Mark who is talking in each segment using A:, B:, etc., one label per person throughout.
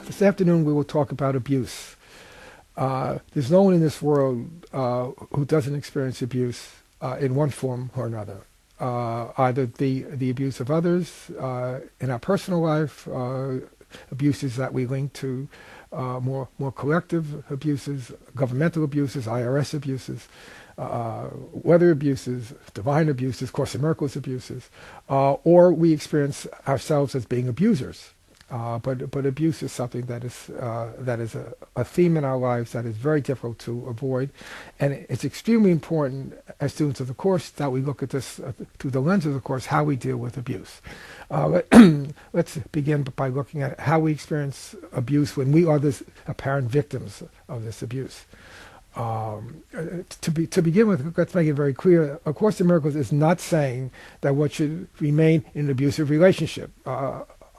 A: This afternoon we will talk about abuse. There's no one in this world who doesn't experience abuse in one form or another. Either the abuse of others in our personal life, abuses that we link to more collective abuses, governmental abuses, IRS abuses, weather abuses, divine abuses, Course in Miracles abuses, or we experience ourselves as being abusers. But abuse is something that is a theme in our lives that is very difficult to avoid, and it's extremely important as students of the Course that we look at this through the lens of the Course, how we deal with abuse. Let's begin by looking at how we experience abuse when we are the apparent victims of this abuse. To begin with, let's make it very clear, A Course in Miracles is not saying that one should remain in an abusive relationship.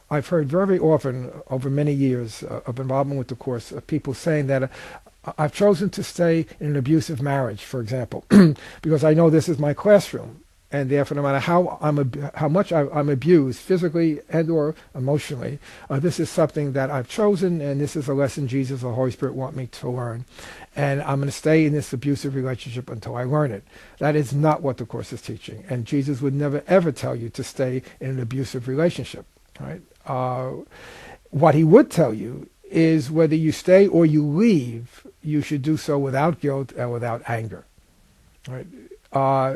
A: I've heard very often over many years of involvement with the Course of people saying that I've chosen to stay in an abusive marriage, for example, because I know this is my classroom, and therefore no matter how much I'm abused physically and or emotionally, this is something that I've chosen, and this is a lesson Jesus or Holy Spirit want me to learn, and I'm going to stay in this abusive relationship until I learn it. That is not what the Course is teaching, and Jesus would never ever tell you to stay in an abusive relationship. Right? What he would tell you is whether you stay or you leave, you should do so without guilt and without anger. Right?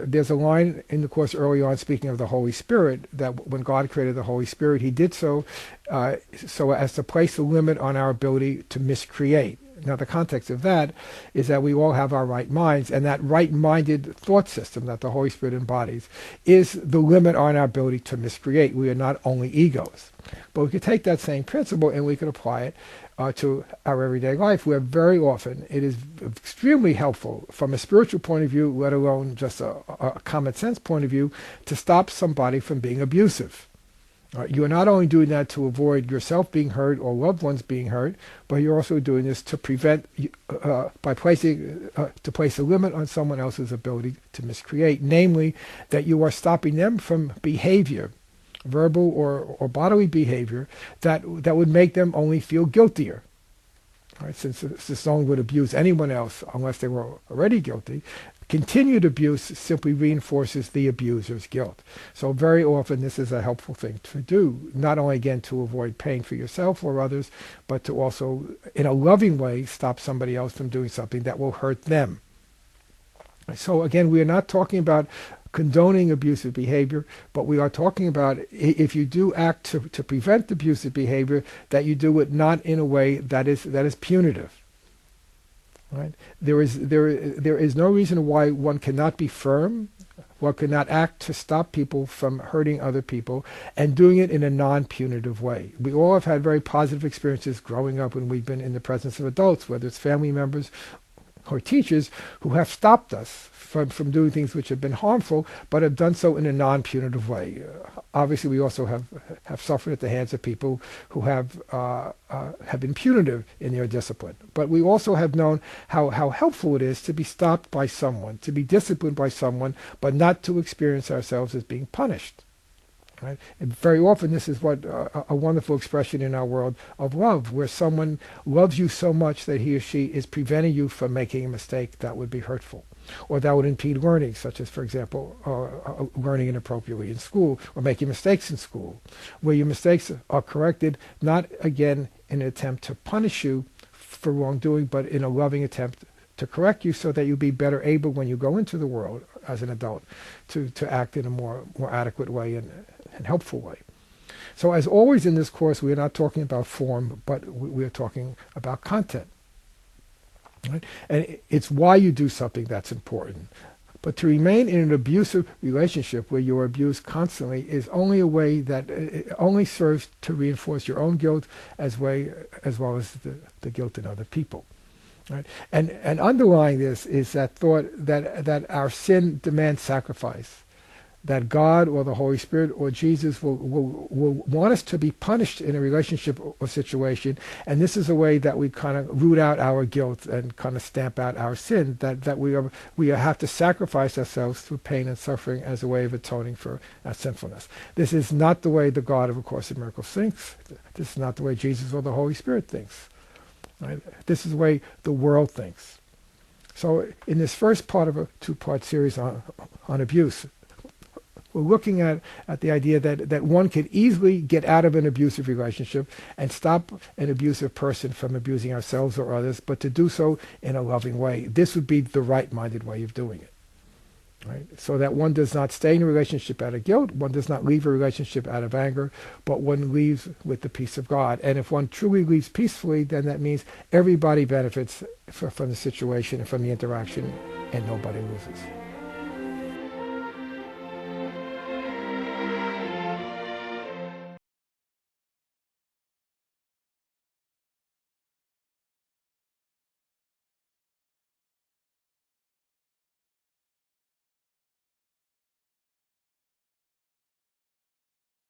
A: There's a line in the Course early on speaking of the Holy Spirit, that when God created the Holy Spirit, he did so so as to place a limit on our ability to miscreate. Now, the context of that is that we all have our right minds, and that right-minded thought system that the Holy Spirit embodies is the limit on our ability to miscreate. We are not only egos. But we could take that same principle and we could apply it to our everyday life, where very often it is extremely helpful from a spiritual point of view, let alone just a common sense point of view, to stop somebody from being abusive. You are not only doing that to avoid yourself being hurt or loved ones being hurt, but you're also doing this to prevent, by placing, to place a limit on someone else's ability to miscreate, namely that you are stopping them from behavior, verbal or bodily behavior, that would make them only feel guiltier. Right? Since no one would abuse anyone else unless they were already guilty, continued abuse simply reinforces the abuser's guilt. So very often this is a helpful thing to do, not only again to avoid pain for yourself or others, but to also, in a loving way, stop somebody else from doing something that will hurt them. So again, we are not talking about condoning abusive behavior, but we are talking about if you do act to prevent abusive behavior, that you do it not in a way that is punitive. Right? There is no reason why one cannot be firm, one cannot act to stop people from hurting other people, and doing it in a non-punitive way. We all have had very positive experiences growing up when we've been in the presence of adults, whether it's family members or teachers who have stopped us from doing things which have been harmful, but have done so in a non-punitive way. Obviously, we also have suffered at the hands of people who have been punitive in their discipline. But we also have known how helpful it is to be stopped by someone, to be disciplined by someone, but not to experience ourselves as being punished. Right? And very often this is what a wonderful expression in our world of love, where someone loves you so much that he or she is preventing you from making a mistake that would be hurtful, or that would impede learning, such as, for example, learning inappropriately in school, or making mistakes in school, where your mistakes are corrected, not again in an attempt to punish you for wrongdoing, but in a loving attempt to correct you so that you'll be better able when you go into the world as an adult to act in a more adequate way and helpful way. So as always in this course, we are not talking about form, but we are talking about content. Right? And it's why you do something that's important. But to remain in an abusive relationship where you are abused constantly is only a way that it only serves to reinforce your own guilt as well as the guilt in other people. Right? And underlying this is that thought that our sin demands sacrifice, that God or the Holy Spirit or Jesus will want us to be punished in a relationship or situation, and this is a way that we kind of root out our guilt and kind of stamp out our sin, that we have to sacrifice ourselves through pain and suffering as a way of atoning for our sinfulness. This is not the way the God of A Course in Miracles thinks. This is not the way Jesus or the Holy Spirit thinks. Right? This is the way the world thinks. So in this first part of a two-part series on abuse, we're looking at the idea that one could easily get out of an abusive relationship and stop an abusive person from abusing ourselves or others, but to do so in a loving way. This would be the right-minded way of doing it. Right? So that one does not stay in a relationship out of guilt, one does not leave a relationship out of anger, but one leaves with the peace of God. And if one truly leaves peacefully, then that means everybody benefits from the situation and from the interaction, and nobody loses.